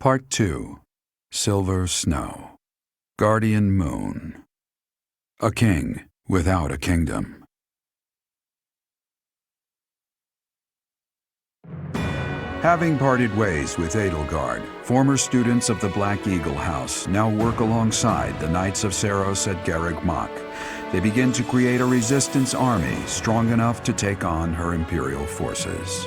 Part 2. Silver Snow. Guardian Moon. A king without a kingdom. Having parted ways with Edelgard, former students of the Black Eagle House now work alongside the Knights of Saros at Garreg Mach. They begin to create a resistance army strong enough to take on her imperial forces.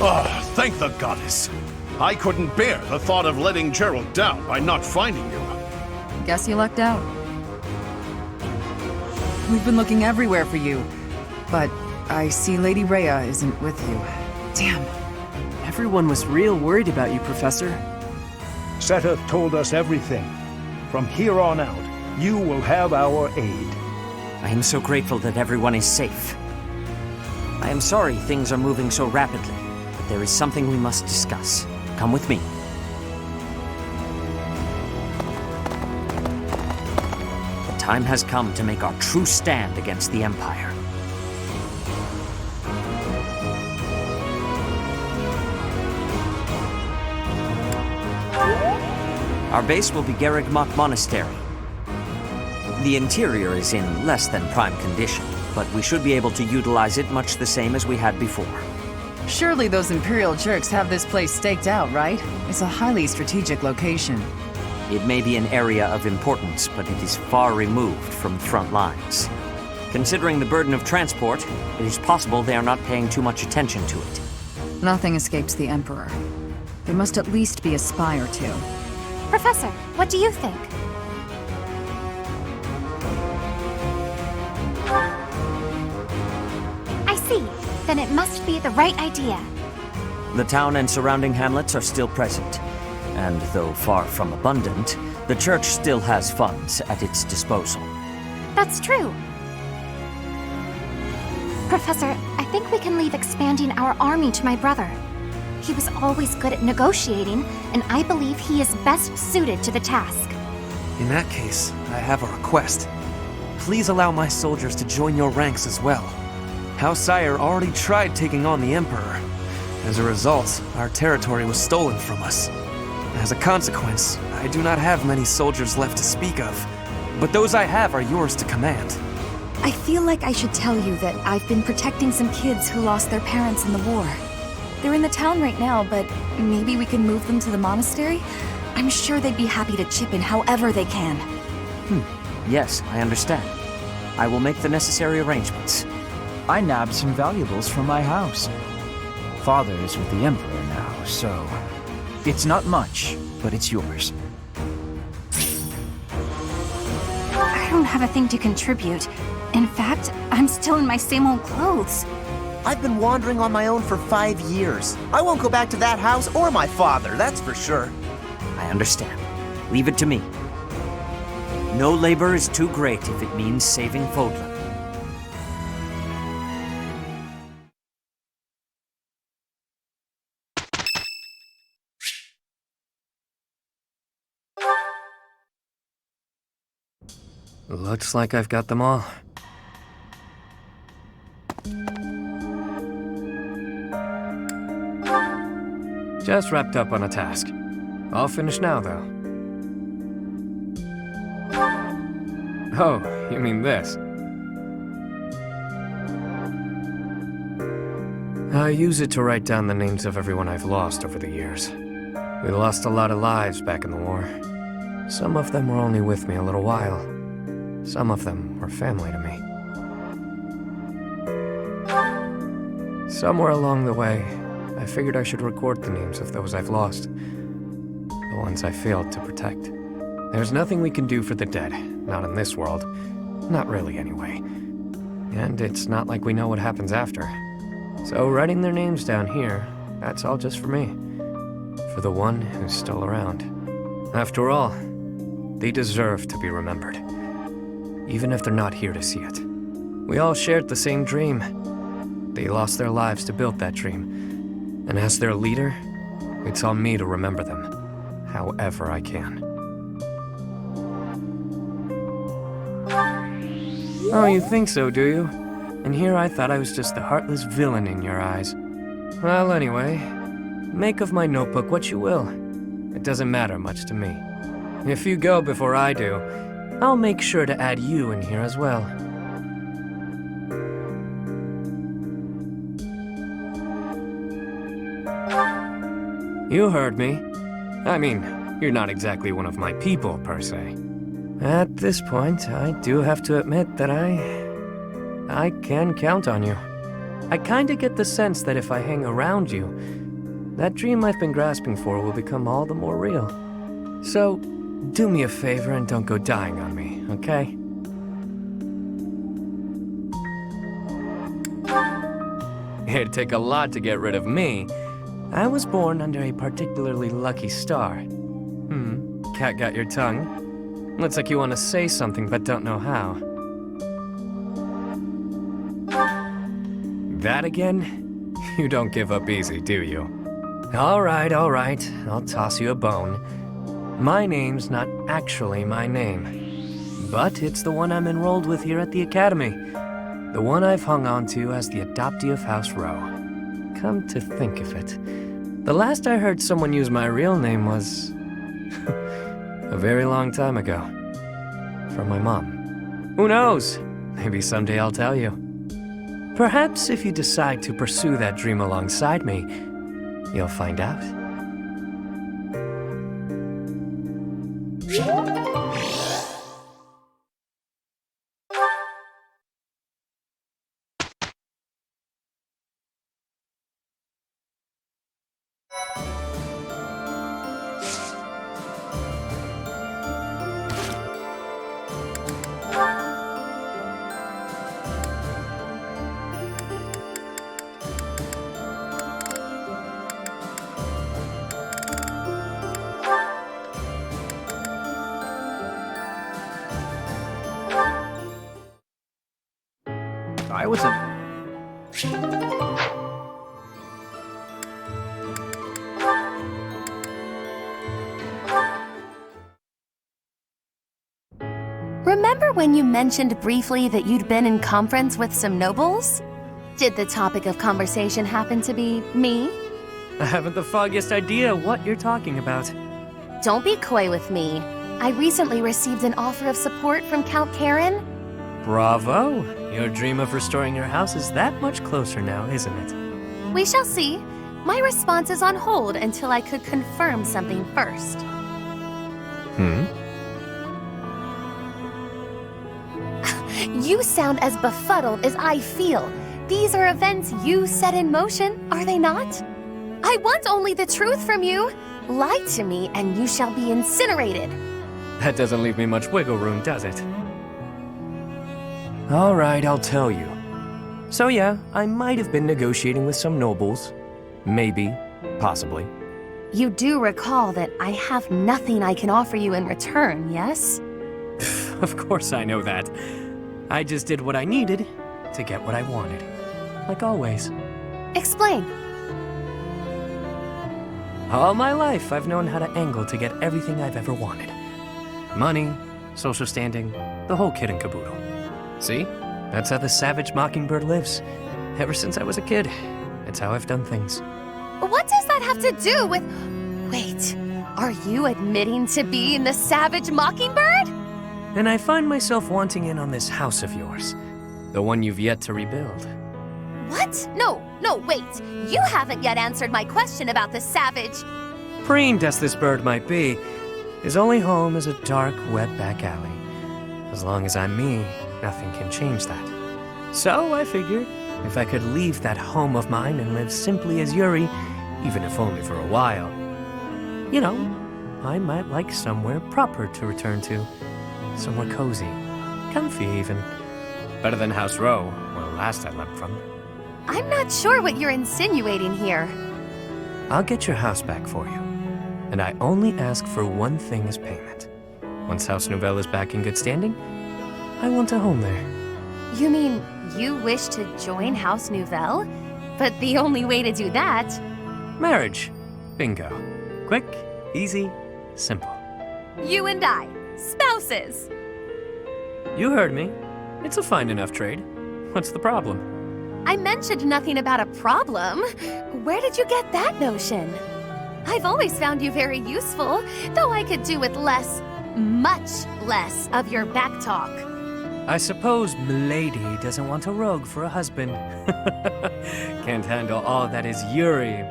Oh, thank the goddess. I couldn't bear the thought of letting Gerald down by not finding you. Guess you lucked out. We've been looking everywhere for you, but I see Lady Rhea isn't with you. Damn. Everyone was real worried about you, Professor. Seteth told us everything. From here on out, you will have our aid. I am so grateful that everyone is safe. I am sorry things are moving so rapidly, but there is something we must discuss. Come with me. The time has come to make our true stand against the Empire. Our base will be Garreg Mach Monastery. The interior is in less than prime condition, but we should be able to utilize it much the same as we had before. Surely those Imperial jerks have this place staked out, right? It's a highly strategic location. It may be an area of importance, but it is far removed from front lines. Considering the burden of transport, it is possible they are not paying too much attention to it. Nothing escapes the Emperor. There must at least be a spy or two. Professor, what do you think? I see. Then it must be the right idea. The town and surrounding hamlets are still present, and though far from abundant, the church still has funds at its disposal. That's true. Professor, I think we can leave expanding our army to my brother. He was always good at negotiating, and I believe he is best suited to the task. In that case, I have a request. Please allow my soldiers to join your ranks as well. House Sire already tried taking on the Emperor. As a result, our territory was stolen from us. As a consequence, I do not have many soldiers left to speak of, but those I have are yours to command. I feel like I should tell you that I've been protecting some kids who lost their parents in the war. They're in the town right now, but maybe we can move them to the monastery? I'm sure they'd be happy to chip in however they can. Yes, I understand. I will make the necessary arrangements. I nabbed some valuables from my house. Father is with the Emperor now, so... It's not much, but it's yours. I don't have a thing to contribute. In fact, I'm still in my same old clothes. I've been wandering on my own for 5 years. I won't go back to that house or my father, that's for sure. I understand. Leave it to me. No labor is too great if it means saving Fodlan. Looks like I've got them all. Just wrapped up on a task. All finished now, though. Oh, you mean this? I use it to write down the names of everyone I've lost over the years. We lost a lot of lives back in the war. Some of them were only with me a little while. Some of them were family to me. Somewhere along the way, I figured I should record the names of those I've lost. The ones I failed to protect. There's nothing we can do for the dead, not in this world. Not really, anyway. And it's not like we know what happens after. So writing their names down here, that's all just for me. For the one who's still around. After all, they deserve to be remembered. Even if they're not here to see it. We all shared the same dream. They lost their lives to build that dream. And as their leader, it's on me to remember them, however I can. Oh, you think so, do you? And here I thought I was just the heartless villain in your eyes. Well, anyway, make of my notebook what you will. It doesn't matter much to me. If you go before I do, I'll make sure to add you in here as well. You heard me. I mean, you're not exactly one of my people, per se. At this point, I do have to admit that I can count on you. I kinda get the sense that if I hang around you, that dream I've been grasping for will become all the more real. So, do me a favor and don't go dying on me, okay? It'd take a lot to get rid of me. I was born under a particularly lucky star. Cat got your tongue? Looks like you want to say something but don't know how. That again? You don't give up easy, do you? All right, I'll toss you a bone. My name's not actually my name, but it's the one I'm enrolled with here at the Academy. The one I've hung on to as the adoptee of House Rowe. Come to think of it, the last I heard someone use my real name was... a very long time ago. From my mom. Who knows? Maybe someday I'll tell you. Perhaps if you decide to pursue that dream alongside me, you'll find out. I was a... Remember when you mentioned briefly that you'd been in conference with some nobles? Did the topic of conversation happen to be me? I haven't the foggiest idea what you're talking about. Don't be coy with me. I recently received an offer of support from Count Karen. Bravo! Your dream of restoring your house is that much closer now, isn't it? We shall see. My response is on hold until I could confirm something first. You sound as befuddled as I feel. These are events you set in motion, are they not? I want only the truth from you. Lie to me and you shall be incinerated. That doesn't leave me much wiggle room, does it? All right, I'll tell you. So yeah, I might have been negotiating with some nobles. Maybe. Possibly. You do recall that I have nothing I can offer you in return, yes? Of course I know that. I just did what I needed to get what I wanted. Like always. Explain. All my life, I've known how to angle to get everything I've ever wanted. Money, social standing, the whole kit and caboodle. See? That's how the savage mockingbird lives. Ever since I was a kid. It's how I've done things. What does that have to do with... Wait, are you admitting to being the savage mockingbird? And I find myself wanting in on this house of yours. The one you've yet to rebuild. What? No, wait. You haven't yet answered my question about the savage... Preened as this bird might be, his only home is a dark, wet back alley. As long as I'm me, nothing can change that. So I figured, if I could leave that home of mine and live simply as Yuri, even if only for a while, you know, I might like somewhere proper to return to. Somewhere cozy, comfy even. Better than House Rowe, where last I left from. I'm not sure what you're insinuating here. I'll get your house back for you. And I only ask for one thing as payment. Once House Nouvelle is back in good standing, I want a home there. You mean you wish to join House Nouvelle? But the only way to do that Marriage. Bingo. Quick, easy, simple. You and I, spouses. You heard me. It's a fine enough trade. What's the problem? I mentioned nothing about a problem. Where did you get that notion? I've always found you very useful, though I could do with less, much less of your back talk. I suppose Milady doesn't want a rogue for a husband. Can't handle all that is Yuri,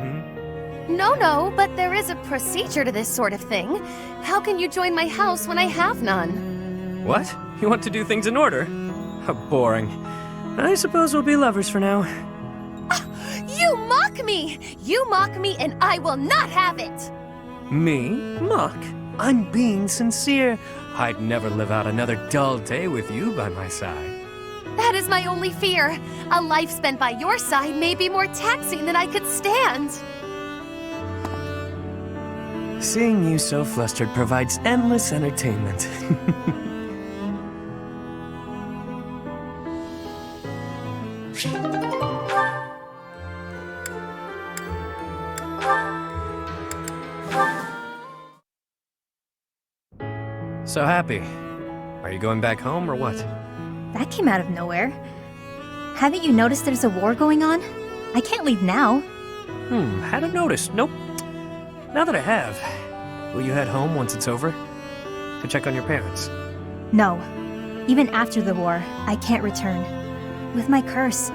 No, but there is a procedure to this sort of thing. How can you join my house when I have none? What? You want to do things in order? How boring. I suppose we'll be lovers for now. You mock me! You mock me and I will not have it! Me? Mock? I'm being sincere. I'd never live out another dull day with you by my side. That is my only fear. A life spent by your side may be more taxing than I could stand. Seeing you so flustered provides endless entertainment. So Happy. Are you going back home or what? That came out of nowhere. Haven't you noticed there's a war going on? I can't leave now. Hadn't noticed. Nope. Now that I have, will you head home once it's over? To check on your parents? No. Even after the war, I can't return. With my curse,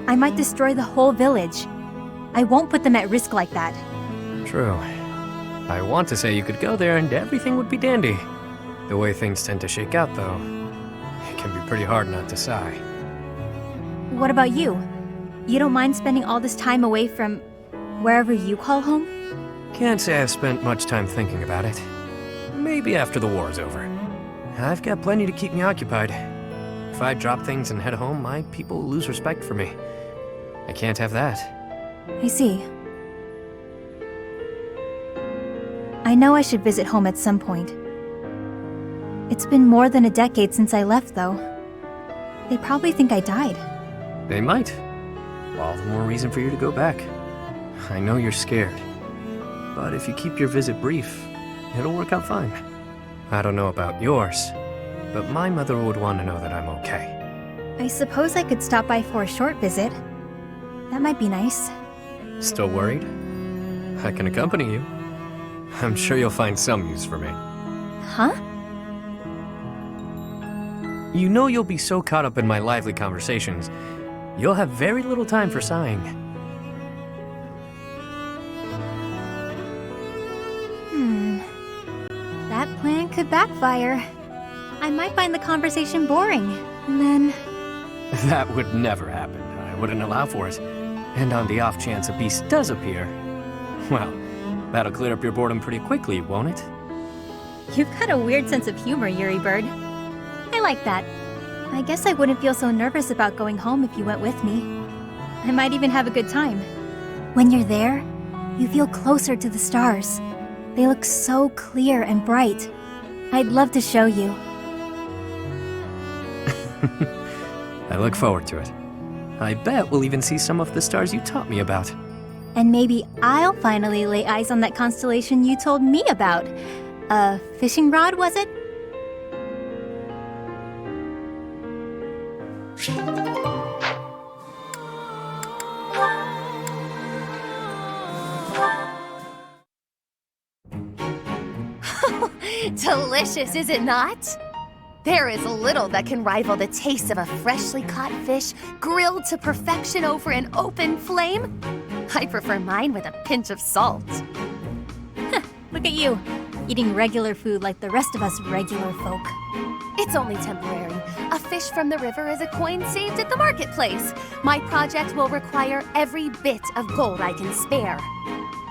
I might destroy the whole village. I won't put them at risk like that. True. I want to say you could go there and everything would be dandy. The way things tend to shake out, though, it can be pretty hard not to sigh. What about you? You don't mind spending all this time away from wherever you call home? Can't say I've spent much time thinking about it. Maybe after the war's over. I've got plenty to keep me occupied. If I drop things and head home, my people will lose respect for me. I can't have that. I see. I know I should visit home at some point. It's been more than a decade since I left, though. They probably think I died. They might. All the more reason for you to go back. I know you're scared. But if you keep your visit brief, it'll work out fine. I don't know about yours, but my mother would want to know that I'm okay. I suppose I could stop by for a short visit. That might be nice. Still worried? I can accompany you. I'm sure you'll find some use for me. Huh? You know you'll be so caught up in my lively conversations, you'll have very little time for sighing. That plan could backfire. I might find the conversation boring, and then... That would never happen. I wouldn't allow for it. And on the off chance a beast does appear, well, that'll clear up your boredom pretty quickly, won't it? You've got a weird sense of humor, Yuri Bird. I like that. I guess I wouldn't feel so nervous about going home if you went with me. I might even have a good time. When you're there, you feel closer to the stars. They look so clear and bright. I'd love to show you. I look forward to it. I bet we'll even see some of the stars you taught me about. And maybe I'll finally lay eyes on that constellation you told me about. A fishing rod, was it? Delicious, is it not? There is little that can rival the taste of a freshly caught fish grilled to perfection over an open flame. I prefer mine with a pinch of salt. Look at you, eating regular food like the rest of us regular folk. It's only temporary. A fish from the river is a coin saved at the marketplace. My project will require every bit of gold I can spare.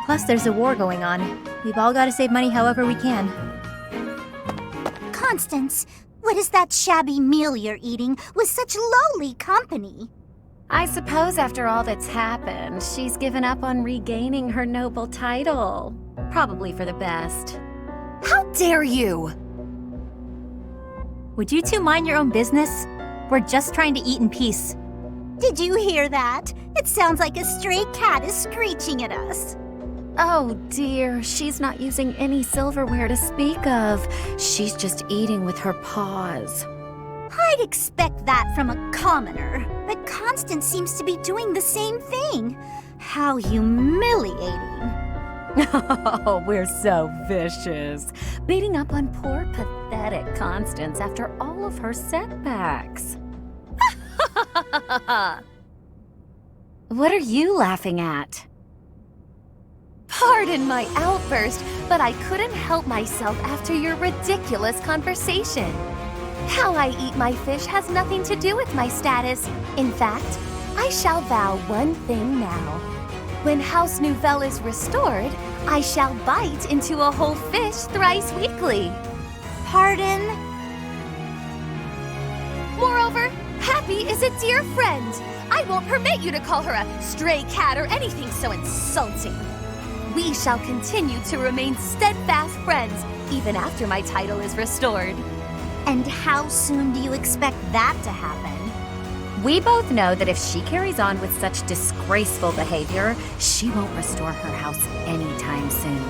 Plus, there's a war going on. We've all got to save money however we can. Constance, what is that shabby meal you're eating with such lowly company? I suppose after all that's happened, she's given up on regaining her noble title. Probably for the best. How dare you! Would you two mind your own business? We're just trying to eat in peace. Did you hear that? It sounds like a stray cat is screeching at us. Oh dear, she's not using any silverware to speak of. She's just eating with her paws. I'd expect that from a commoner, but Constance seems to be doing the same thing. How humiliating. Oh, we're so vicious. Beating up on poor, pathetic Constance after all of her setbacks. What are you laughing at? Pardon my outburst, but I couldn't help myself after your ridiculous conversation. How I eat my fish has nothing to do with my status. In fact, I shall vow one thing now. When House Nouvelle is restored, I shall bite into a whole fish thrice weekly. Pardon? Moreover, Happy is a dear friend. I won't permit you to call her a stray cat or anything so insulting. We shall continue to remain steadfast friends even after my title is restored. And how soon do you expect that to happen? We both know that if she carries on with such disgraceful behavior, she won't restore her house anytime soon.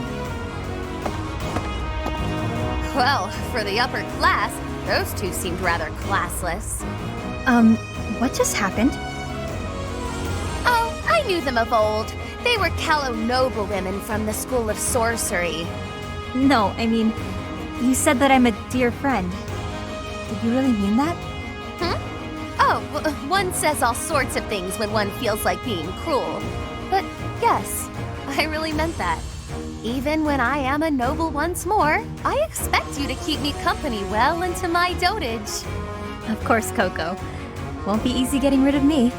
Well, for the upper class, those two seemed rather classless. What just happened? Oh, I knew them of old. They were Callow noblewomen from the School of Sorcery. No, I mean, you said that I'm a dear friend. Did you really mean that? Oh, one says all sorts of things when one feels like being cruel. But yes, I really meant that. Even when I am a noble once more, I expect you to keep me company well into my dotage. Of course, Coco. Won't be easy getting rid of me.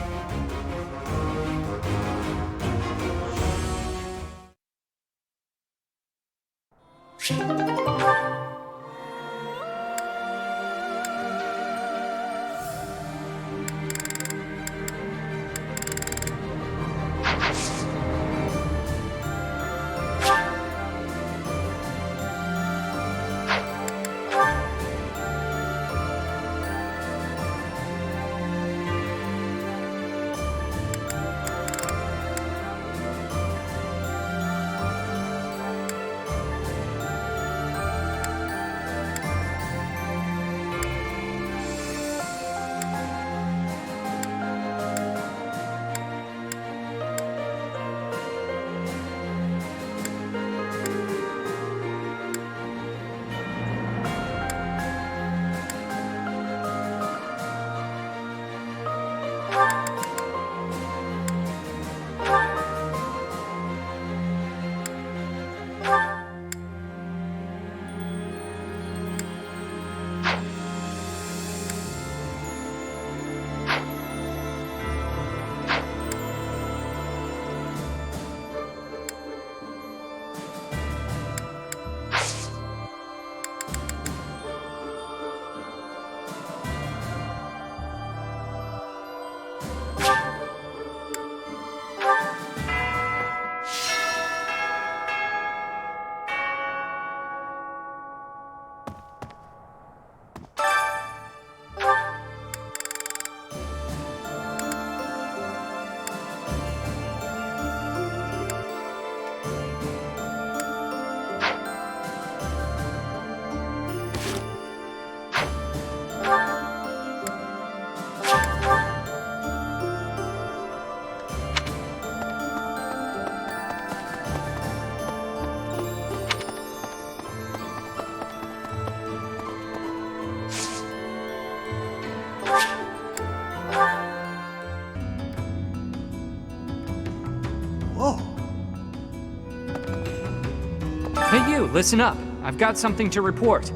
Hey you, listen up. I've got something to report.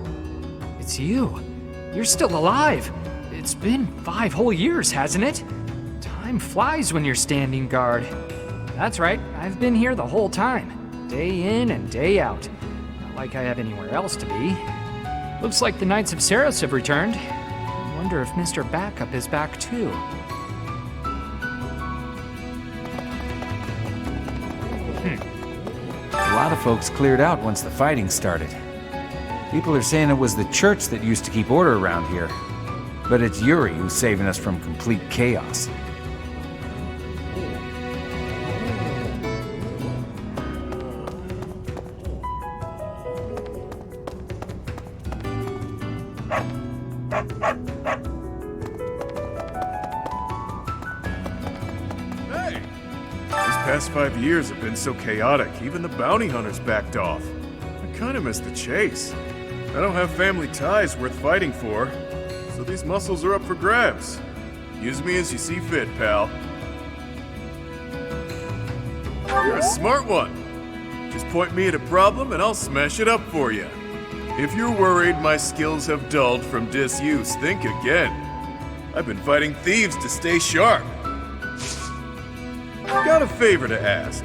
It's you. You're still alive. It's been 5 whole years, hasn't it? Time flies when you're standing guard. That's right, I've been here the whole time. Day in and day out. Not like I have anywhere else to be. Looks like the Knights of Saros have returned. I wonder if Mr. Backup is back too. A lot of folks cleared out once the fighting started. People are saying it was the church that used to keep order around here. But it's Yuri who's saving us from complete chaos. past 5 years have been so chaotic, even the bounty hunters backed off. I kinda miss the chase. I don't have family ties worth fighting for, so these muscles are up for grabs. Use me as you see fit, pal. You're a smart one. Just point me at a problem and I'll smash it up for you. If you're worried my skills have dulled from disuse, think again. I've been fighting thieves to stay sharp. Got a favor to ask.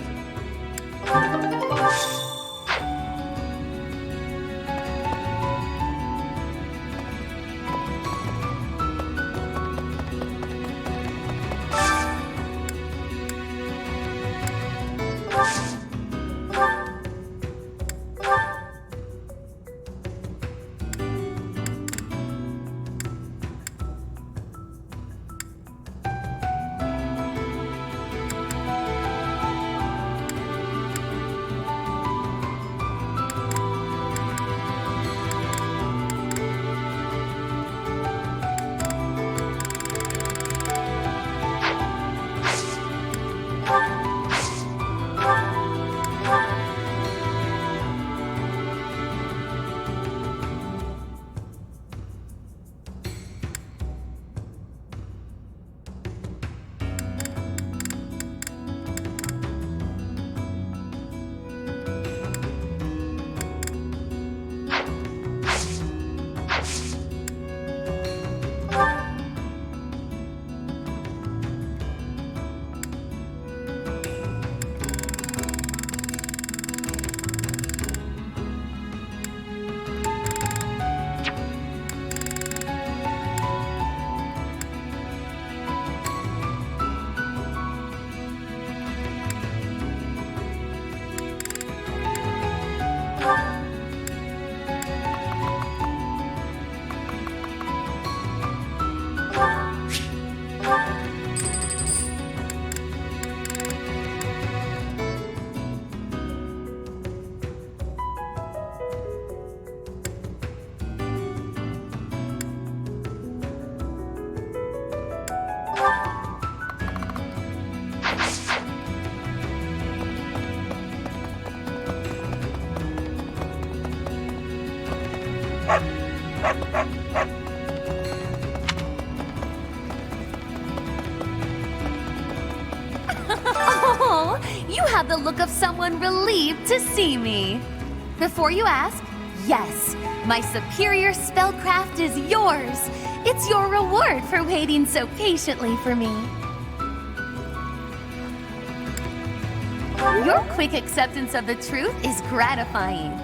Oh, you have the look of someone relieved to see me. Before you ask, yes, my superior spellcraft is yours. It's your reward for waiting so patiently for me. Your quick acceptance of the truth is gratifying.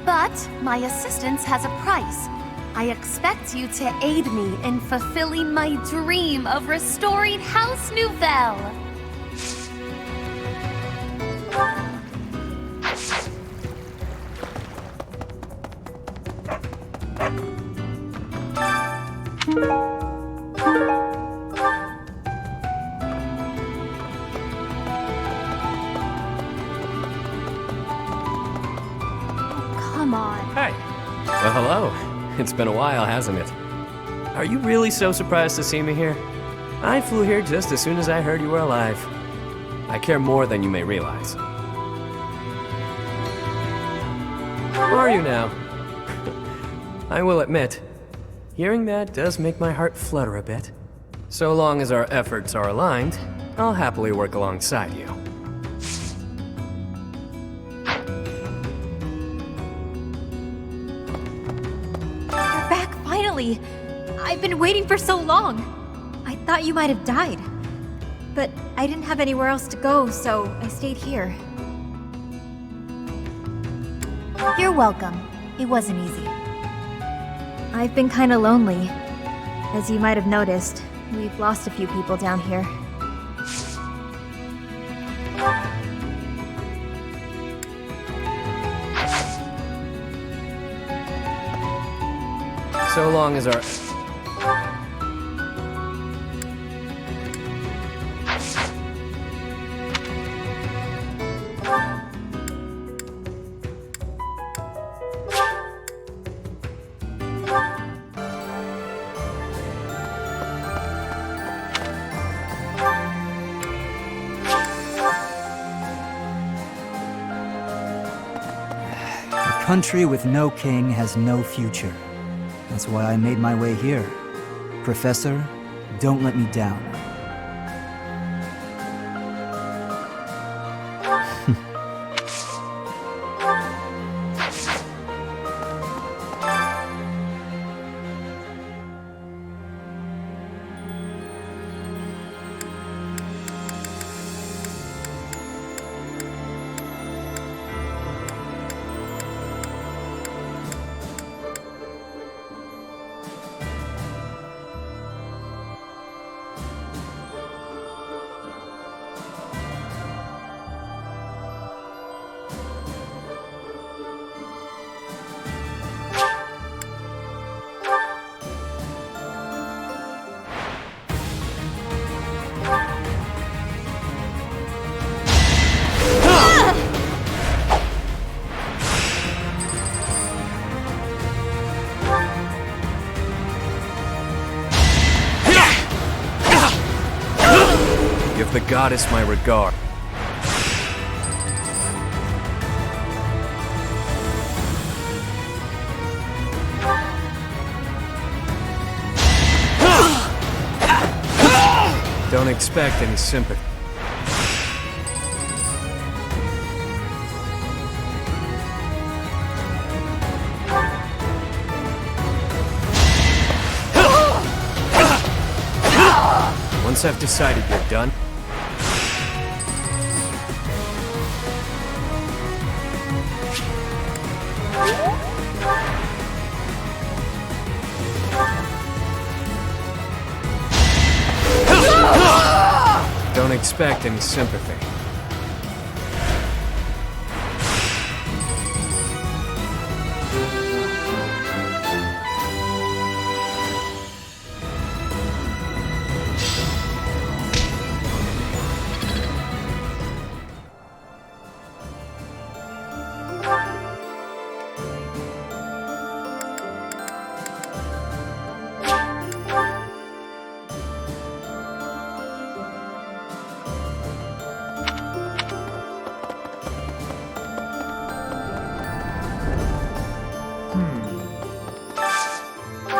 But my assistance has a price. I expect you to aid me in fulfilling my dream of restoring House Nouvelle. Come on. Hey. Well, hello. It's been a while, hasn't it? Are you really so surprised to see me here? I flew here just as soon as I heard you were alive. I care more than you may realize. Who are you now? I will admit, hearing that does make my heart flutter a bit. So long as our efforts are aligned, I'll happily work alongside you. You're back finally! I've been waiting for so long! I thought you might have died. But I didn't have anywhere else to go, so I stayed here. You're welcome. It wasn't easy. I've been kinda lonely. As you might have noticed, we've lost a few people down here. So long as our... country with no king has no future. That's why I made my way here. Professor, don't let me down. Give the goddess my regard. Don't expect any sympathy. Once I've decided you're done, don't expect any sympathy.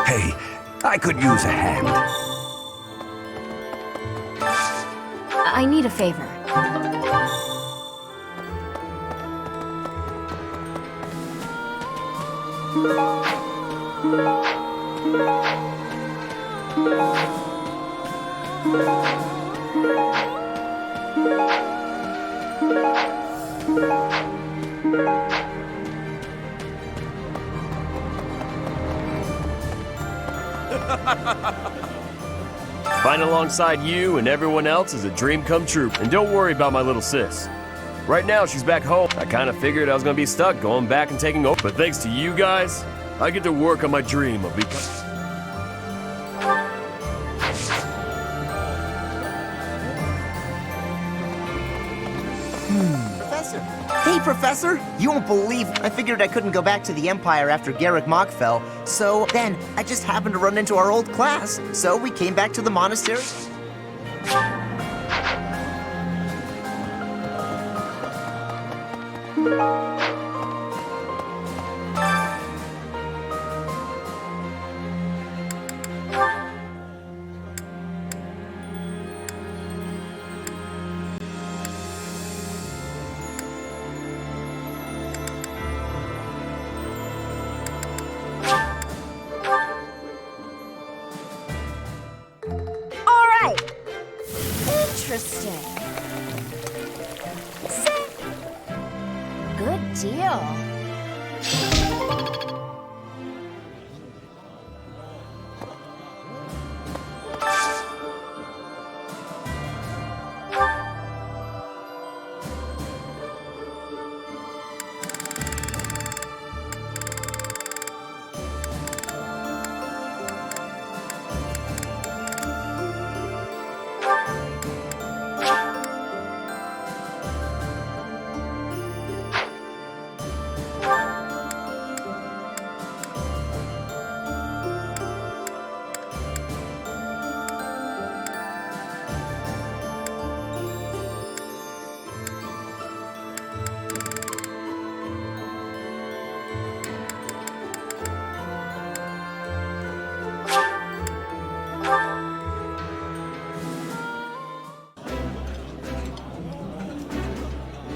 Hey, I could use a hand. I need a favor. Fighting alongside you and everyone else is a dream come true. And don't worry about my little sis. Right now, she's back home. I kind of figured I was going to be stuck going back and taking over. But thanks to you guys, I get to work on my dream of becoming... Professor! Hey, Professor! You won't believe I figured I couldn't go back to the Empire after Garrick Mach fell, so then I just happened to run into our old class, so we came back to the monastery. Interesting. Good deal.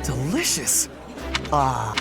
delicious. Ah.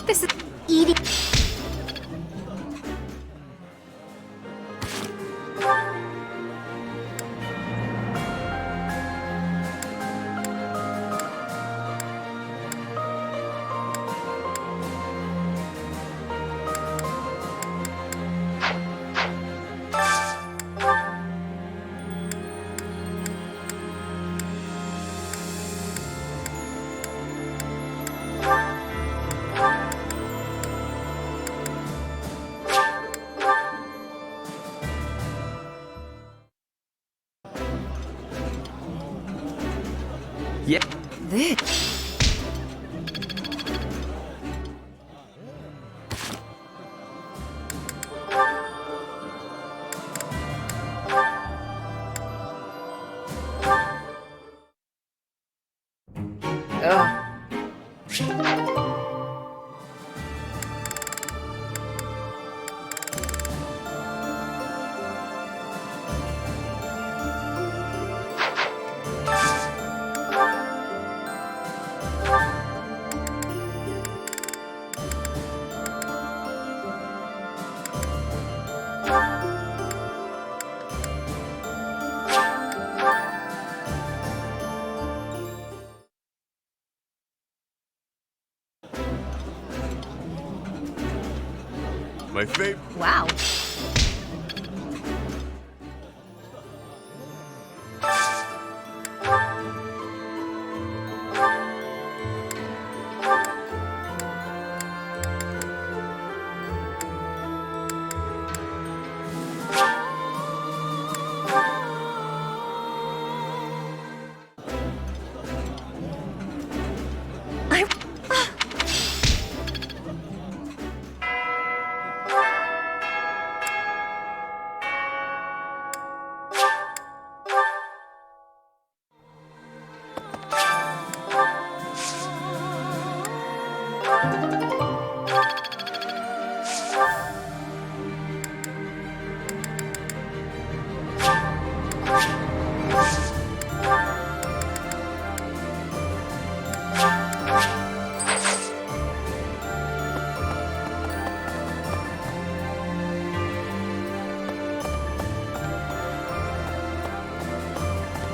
This is eating. Yeah. This. My favorite. Wow.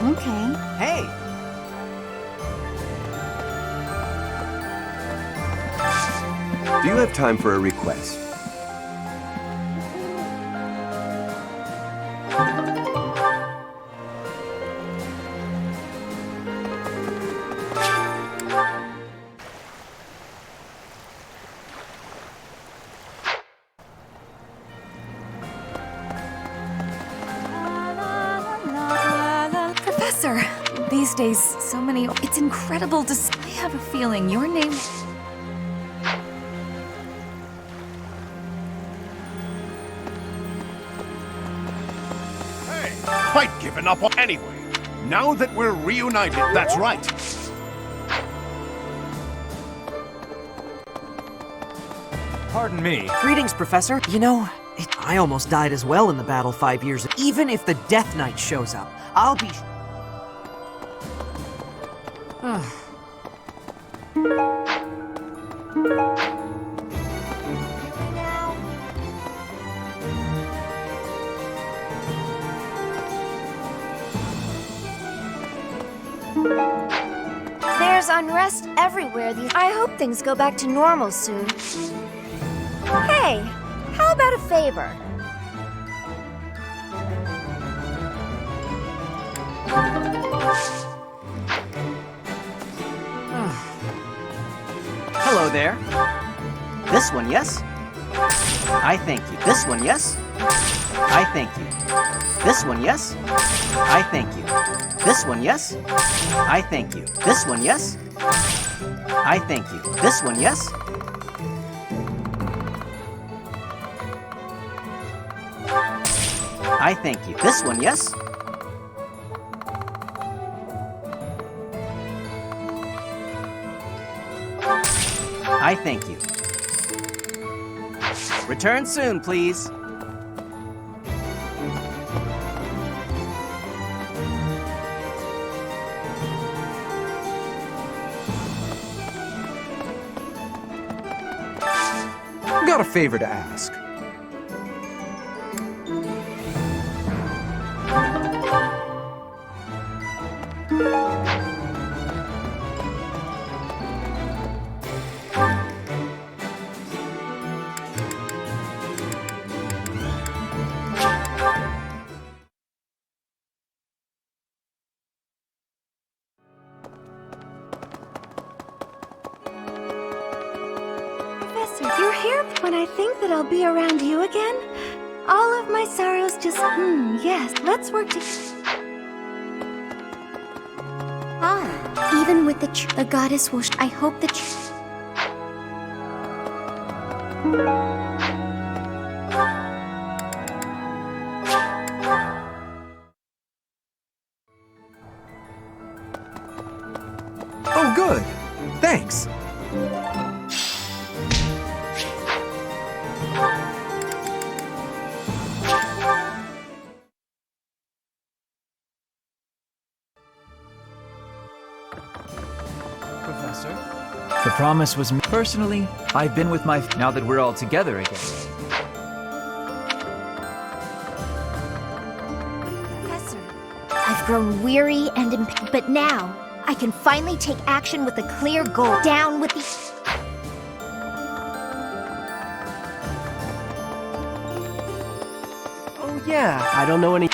Okay. Hey! Do you have time for a request? Professor, these days, so many. It's incredible to. I have a feeling your name. Quite given up on anyway. Now that we're reunited, that's right. Pardon me. Greetings, Professor. You know, I almost died as well in the battle 5 years ago. Even if the Death Knight shows up, I'll be... There's unrest everywhere. I hope things go back to normal soon. Hey, how about a favor? Hello there. This one, yes? I thank you. This one, yes? I thank you. This one, yes? I thank you. This one, yes? I thank you. This one, yes? I thank you. This one, yes? I thank you. This one, yes? I thank you. Return soon, please. Got a favor to ask. Professor, you're here when I think that I'll be around you again? All of my sorrows just, yes, let's work together. Even with the goddess will. I hope that. Oh, good. Thanks. Professor? The promise was personally, I've been with my now that we're all together again. Professor, I've grown weary and but now I can finally take action with a clear goal. Down with the. Oh yeah, I don't know any.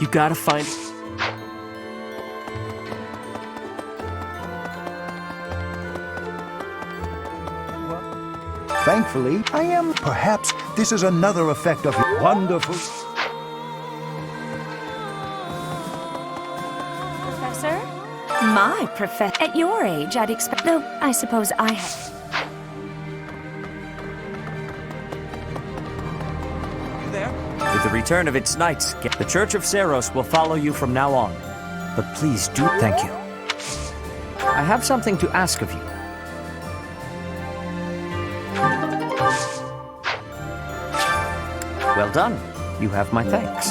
You gotta find. Thankfully, I am. Perhaps this is another effect of your wonderful. Professor? My professor. At your age, I'd expect. Though, I suppose I have. You there? With the return of its knights, the Church of Ceros will follow you from now on. But please do thank you. I have something to ask of you. Well done. You have my thanks.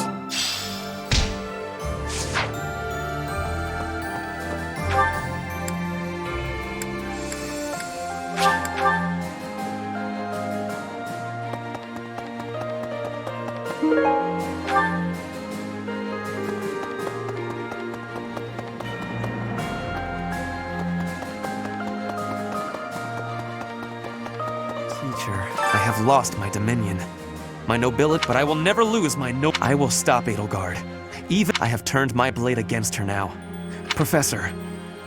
Teacher, I have lost my dominion. My nobility, but I will never lose my I will stop Edelgard. Even I have turned my blade against her now. Professor,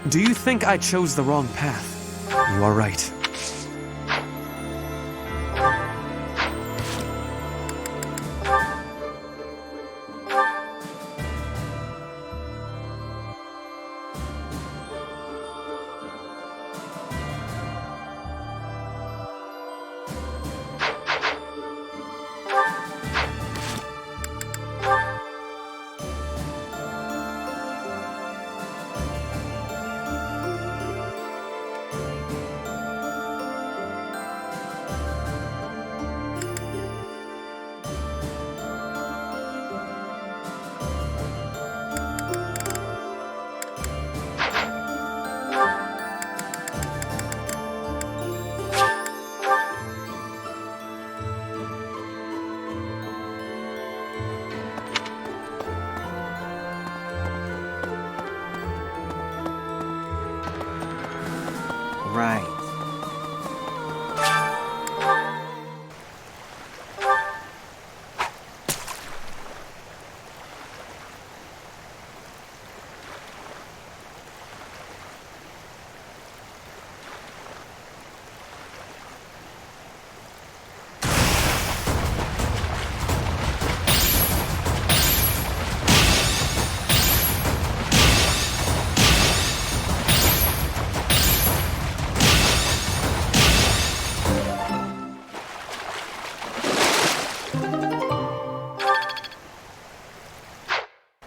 do you think I chose the wrong path? You are right. Right.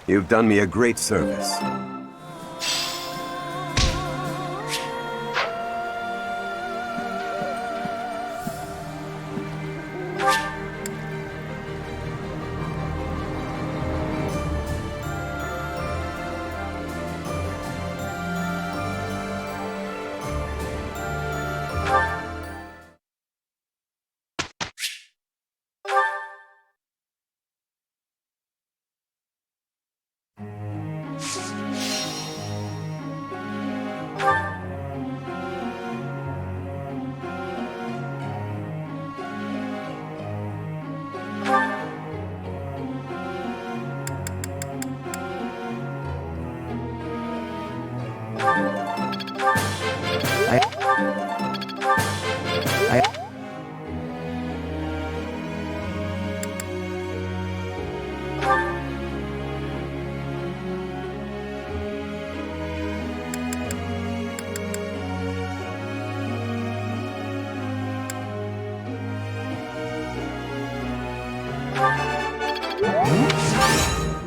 You've done me a great service.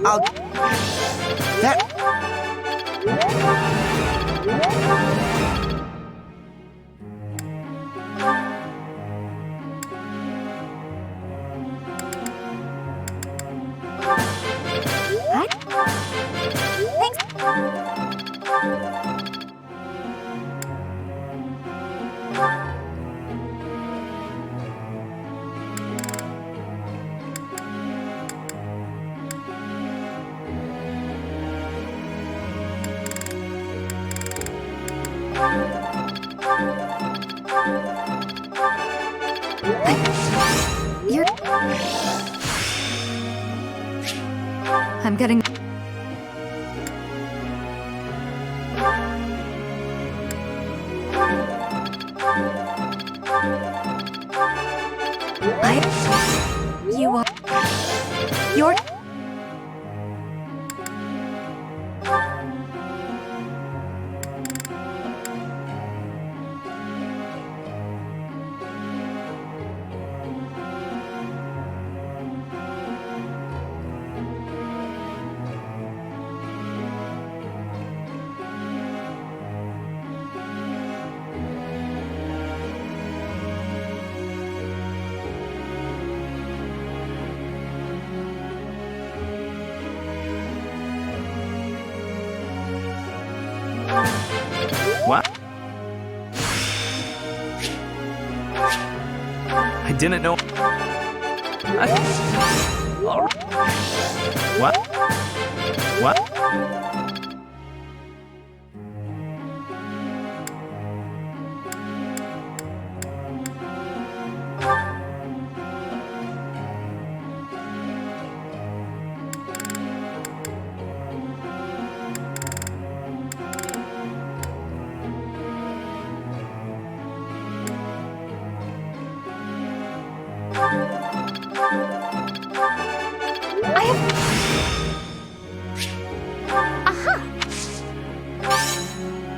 I'll... That... I'm getting... You are... You're... What? I didn't know. What? What?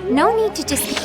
No need to just...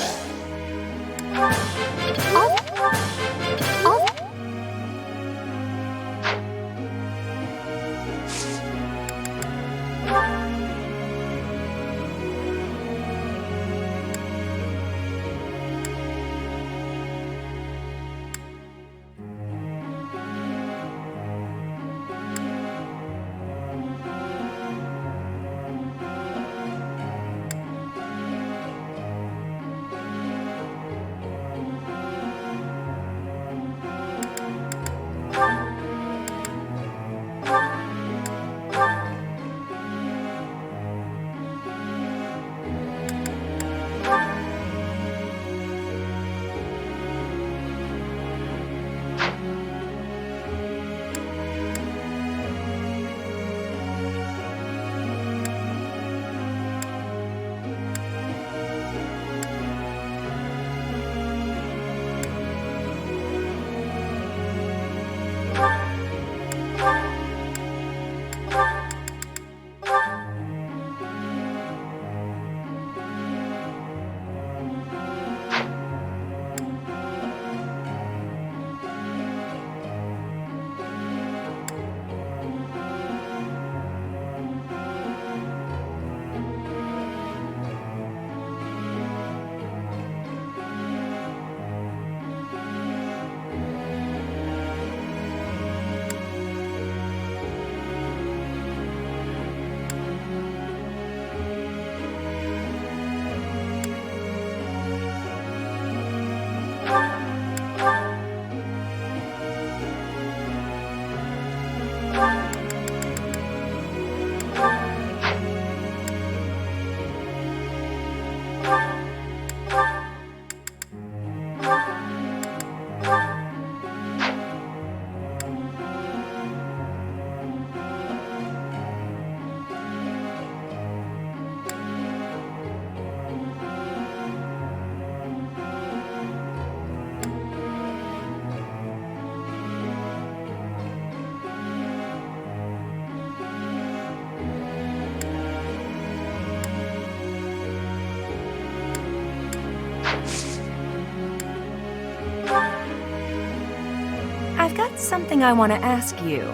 something I want to ask you.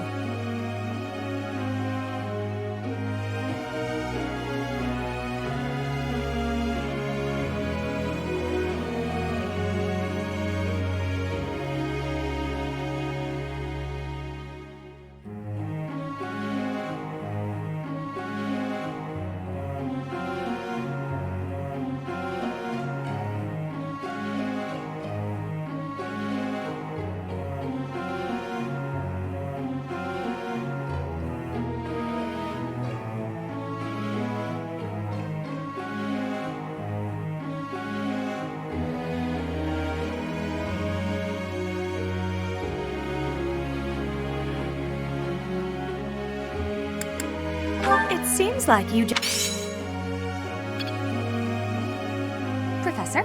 It seems like you just... Professor?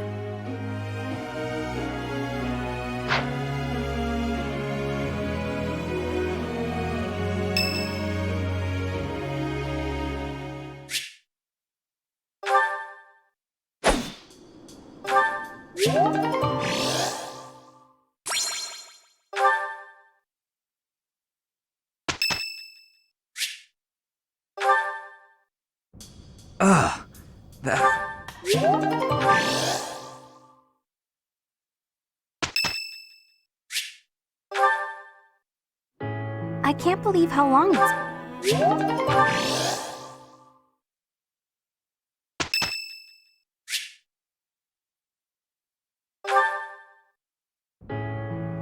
I can't believe how long it's...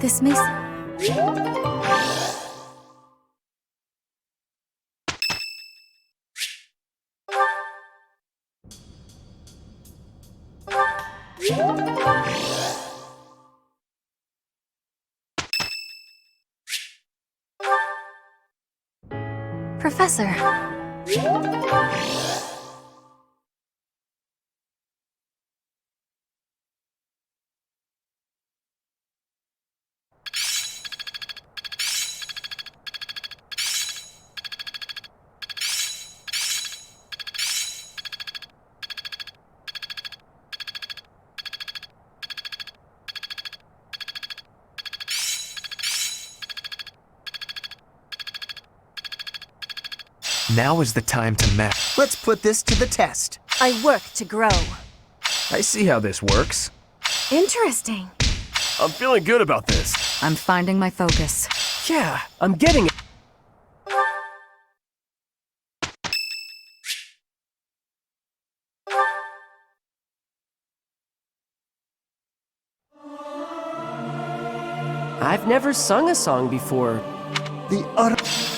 This may... Professor. Now is the time to match. Let's put this to the test. I work to grow. I see how this works. Interesting. I'm feeling good about this. I'm finding my focus. Yeah, I'm getting it. I've never sung a song before. The utter...